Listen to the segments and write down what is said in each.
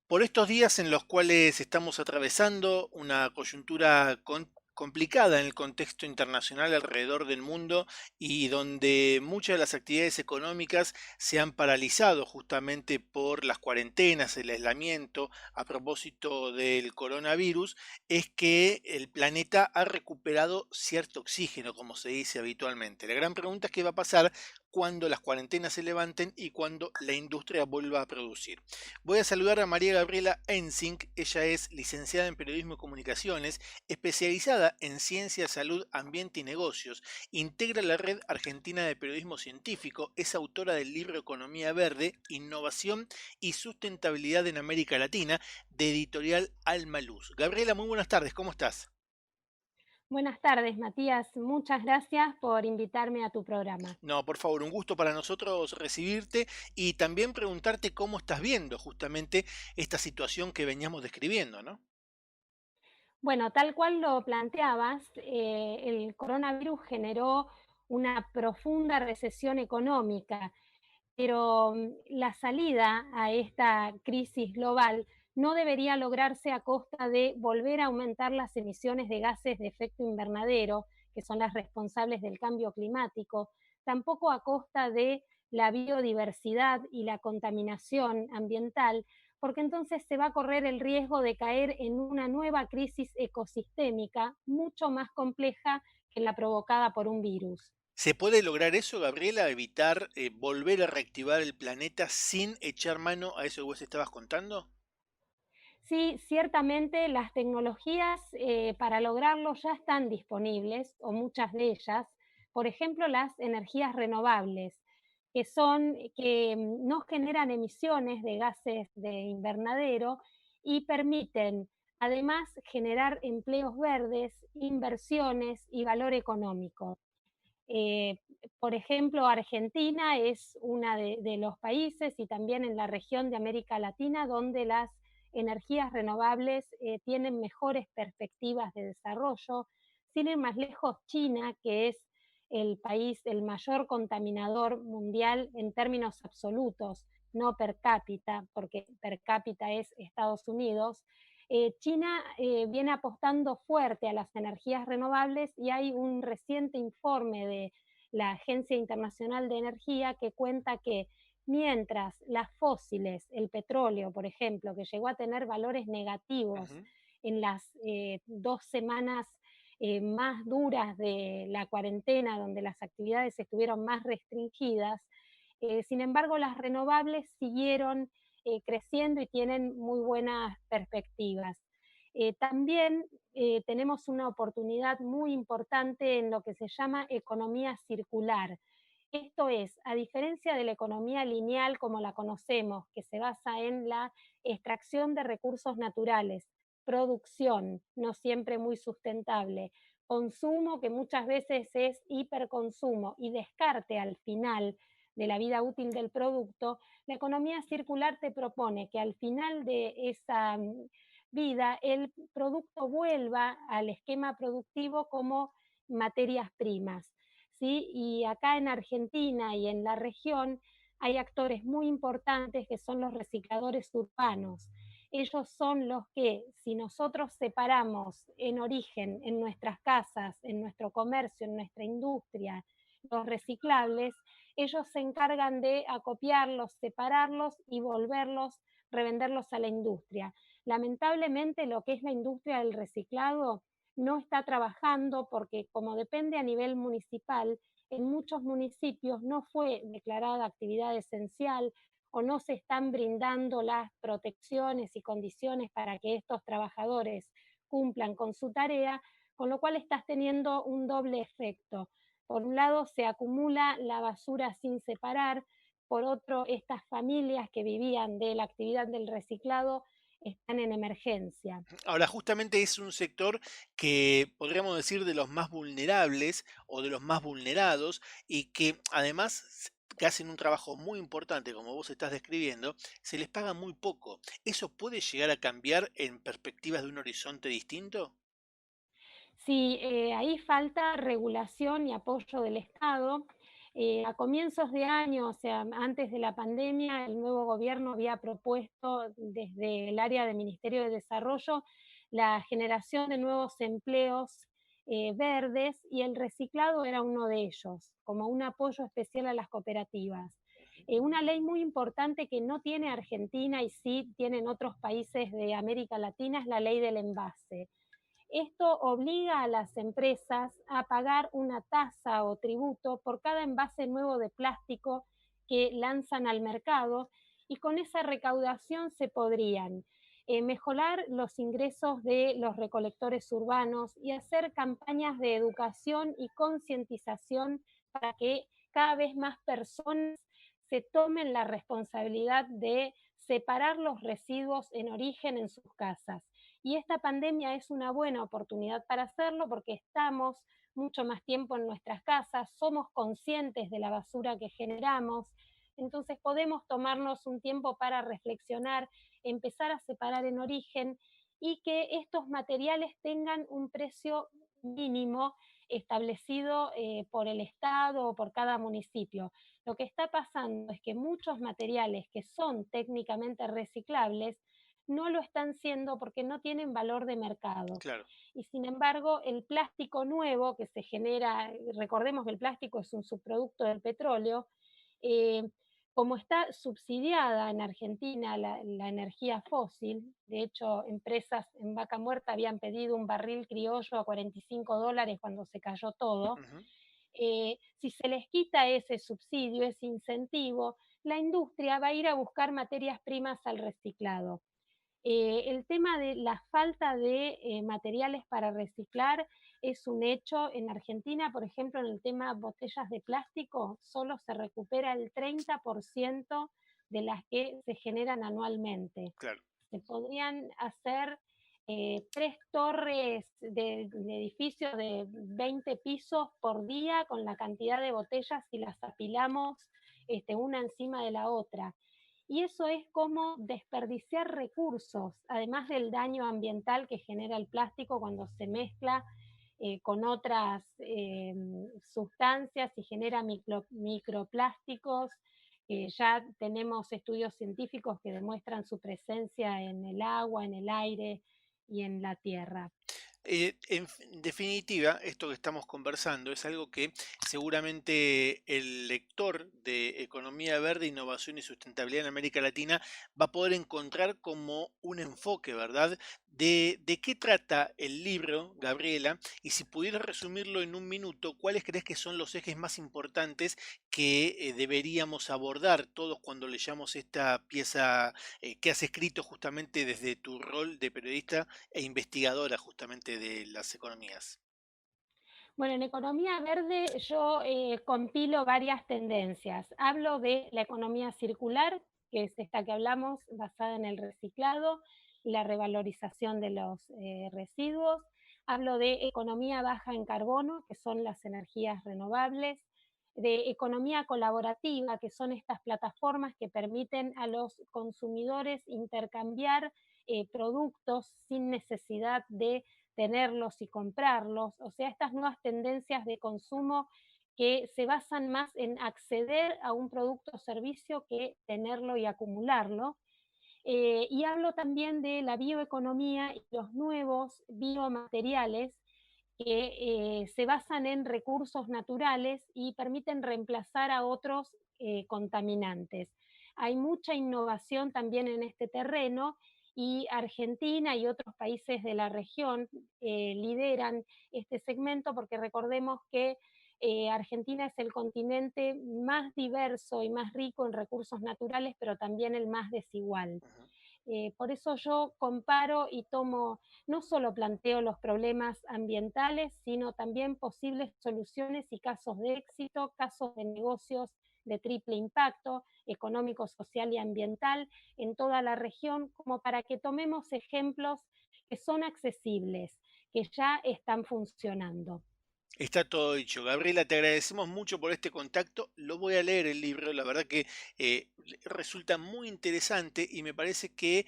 Por estos días en los cuales estamos atravesando una coyuntura complicada en el contexto internacional alrededor del mundo y donde muchas de las actividades económicas se han paralizado justamente por las cuarentenas, el aislamiento a propósito del coronavirus, es que el planeta ha recuperado cierto oxígeno, como se dice habitualmente. La gran pregunta es qué va a pasar cuando las cuarentenas se levanten y cuando la industria vuelva a producir. Voy a saludar a María Gabriela Ensink. Ella es licenciada en Periodismo y Comunicaciones, especializada en Ciencia, Salud, Ambiente y Negocios. Integra la Red Argentina de Periodismo Científico. Es autora del libro Economía Verde, Innovación y Sustentabilidad en América Latina, de editorial Alma Luz. Gabriela, muy buenas tardes. ¿Cómo estás? Buenas tardes, Matías. Muchas gracias por invitarme a tu programa. No, por favor, un gusto para nosotros recibirte y también preguntarte cómo estás viendo justamente esta situación que veníamos describiendo, ¿no? Bueno, tal cual lo planteabas, el coronavirus generó una profunda recesión económica, pero la salida a esta crisis global no debería lograrse a costa de volver a aumentar las emisiones de gases de efecto invernadero, que son las responsables del cambio climático, tampoco a costa de la biodiversidad y la contaminación ambiental, porque entonces se va a correr el riesgo de caer en una nueva crisis ecosistémica mucho más compleja que la provocada por un virus. ¿Se puede lograr eso, Gabriela? Evitar volver a reactivar el planeta sin echar mano a eso que vos estabas contando. Sí, ciertamente las tecnologías para lograrlo ya están disponibles, o muchas de ellas. Por ejemplo, las energías renovables, que no generan emisiones de gases de invernadero y permiten además generar empleos verdes, inversiones y valor económico. Eh, por ejemplo, Argentina es uno de los países y también en la región de América Latina donde las energías renovables tienen mejores perspectivas de desarrollo. Sin ir más lejos, China, que es el país, el mayor contaminador mundial en términos absolutos, no per cápita, porque per cápita es Estados Unidos. China viene apostando fuerte a las energías renovables y hay un reciente informe de la Agencia Internacional de Energía que cuenta que mientras las fósiles, el petróleo, por ejemplo, que llegó a tener valores negativos Ujú. en las 2 semanas más duras de la cuarentena, donde las actividades estuvieron más restringidas, sin embargo, las renovables siguieron creciendo y tienen muy buenas perspectivas. También tenemos una oportunidad muy importante en lo que se llama economía circular. Esto es, a diferencia de la economía lineal como la conocemos, que se basa en la extracción de recursos naturales, producción, no siempre muy sustentable, consumo, que muchas veces es hiperconsumo, y descarte al final de la vida útil del producto, la economía circular te propone que al final de esa vida el producto vuelva al esquema productivo como materias primas. ¿Sí? Y acá en Argentina y en la región hay actores muy importantes que son los recicladores urbanos. Ellos son los que, si nosotros separamos en origen, en nuestras casas, en nuestro comercio, en nuestra industria, los reciclables, ellos se encargan de acopiarlos, separarlos y volverlos, revenderlos a la industria. Lamentablemente, lo que es la industria del reciclado no está trabajando porque como depende a nivel municipal, en muchos municipios no fue declarada actividad esencial o no se están brindando las protecciones y condiciones para que estos trabajadores cumplan con su tarea, con lo cual estás teniendo un doble efecto. Por un lado, se acumula la basura sin separar, por otro, estas familias que vivían de la actividad del reciclado están en emergencia. Ahora, justamente es un sector que podríamos decir de los más vulnerables o de los más vulnerados y que además que hacen un trabajo muy importante, como vos estás describiendo, se les paga muy poco. ¿Eso puede llegar a cambiar en perspectivas de un horizonte distinto? Sí, ahí falta regulación y apoyo del Estado. A comienzos de año, o sea, antes de la pandemia, el nuevo gobierno había propuesto desde el área del Ministerio de Desarrollo la generación de nuevos empleos verdes, y el reciclado era uno de ellos, como un apoyo especial a las cooperativas. Una ley muy importante que no tiene Argentina y sí tienen otros países de América Latina es la ley del envase. Esto obliga a las empresas a pagar una tasa o tributo por cada envase nuevo de plástico que lanzan al mercado, y con esa recaudación se podrían mejorar los ingresos de los recolectores urbanos y hacer campañas de educación y concientización para que cada vez más personas se tomen la responsabilidad de separar los residuos en origen en sus casas. Y esta pandemia es una buena oportunidad para hacerlo porque estamos mucho más tiempo en nuestras casas, somos conscientes de la basura que generamos, entonces podemos tomarnos un tiempo para reflexionar, empezar a separar en origen y que estos materiales tengan un precio mínimo establecido por el Estado o por cada municipio. Lo que está pasando es que muchos materiales que son técnicamente reciclables no lo están siendo porque no tienen valor de mercado. Claro. Y sin embargo, el plástico nuevo que se genera, recordemos que el plástico es un subproducto del petróleo, eh, como está subsidiada en Argentina la energía fósil, de hecho, empresas en Vaca Muerta habían pedido un barril criollo a $45 cuando se cayó todo. Ujú. Si se les quita ese subsidio, ese incentivo, la industria va a ir a buscar materias primas al reciclado. El tema de la falta de materiales para reciclar es un hecho. En Argentina, por ejemplo, en el tema botellas de plástico, solo se recupera el 30% de las que se generan anualmente. Claro. Se podrían hacer 3 torres de edificios de 20 pisos por día con la cantidad de botellas si las apilamos una encima de la otra. Y eso es como desperdiciar recursos, además del daño ambiental que genera el plástico cuando se mezcla con otras sustancias y genera microplásticos. Ya tenemos estudios científicos que demuestran su presencia en el agua, en el aire y en la tierra. En definitiva, esto que estamos conversando es algo que seguramente el lector de Economía Verde, Innovación y Sustentabilidad en América Latina va a poder encontrar como un enfoque, ¿verdad? De qué trata el libro, Gabriela, y si pudieras resumirlo en un minuto, ¿cuáles crees que son los ejes más importantes que deberíamos abordar todos cuando leyamos esta pieza que has escrito justamente desde tu rol de periodista e investigadora justamente de las economías? Bueno, en economía verde yo compilo varias tendencias. Hablo de la economía circular, que es esta que hablamos, basada en el reciclado y la revalorización de los residuos. Hablo de economía baja en carbono, que son las energías renovables, de economía colaborativa, que son estas plataformas que permiten a los consumidores intercambiar productos sin necesidad de tenerlos y comprarlos, o sea, estas nuevas tendencias de consumo que se basan más en acceder a un producto o servicio que tenerlo y acumularlo. Y hablo también de la bioeconomía y los nuevos biomateriales que se basan en recursos naturales y permiten reemplazar a otros contaminantes. Hay mucha innovación también en este terreno y Argentina y otros países de la región lideran este segmento porque recordemos que Argentina es el continente más diverso y más rico en recursos naturales, pero también el más desigual. Ujú. Por eso yo comparo y tomo, no solo planteo los problemas ambientales, sino también posibles soluciones y casos de éxito, casos de negocios de triple impacto económico, social y ambiental en toda la región, como para que tomemos ejemplos que son accesibles, que ya están funcionando. Está todo dicho. Gabriela, te agradecemos mucho por este contacto. Lo voy a leer el libro. La verdad que resulta muy interesante y me parece que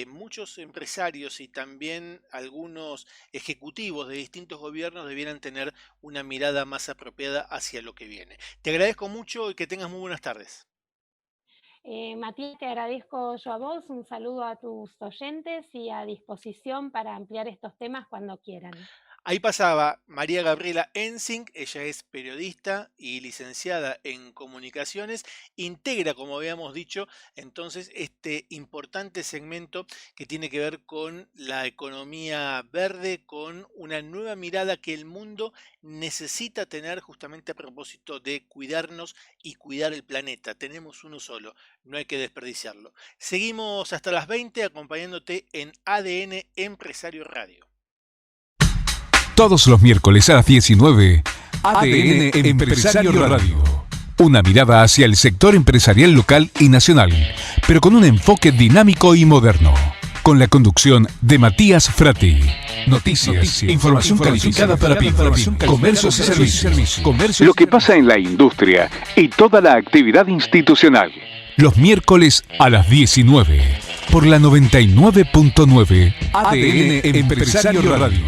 muchos empresarios y también algunos ejecutivos de distintos gobiernos debieran tener una mirada más apropiada hacia lo que viene. Te agradezco mucho y que tengas muy buenas tardes. Matías, te agradezco yo a vos, un saludo a tus oyentes y a disposición para ampliar estos temas cuando quieran. Ahí pasaba María Gabriela Ensing, ella es periodista y licenciada en comunicaciones, integra, como habíamos dicho, entonces este importante segmento que tiene que ver con la economía verde, con una nueva mirada que el mundo necesita tener justamente a propósito de cuidarnos y cuidar el planeta. Tenemos uno solo, no hay que desperdiciarlo. Seguimos hasta las 20 acompañándote en ADN Empresario Radio. Todos los miércoles a las 19, ADN Empresario Radio. Una mirada hacia el sector empresarial local y nacional, pero con un enfoque dinámico y moderno. Con la conducción de Matías Frati. Noticias, información calificada para pymes, comercios y servicios. Lo que pasa en la industria y toda la actividad institucional. Los miércoles a las 19, por la 99.9, ADN Empresario Radio.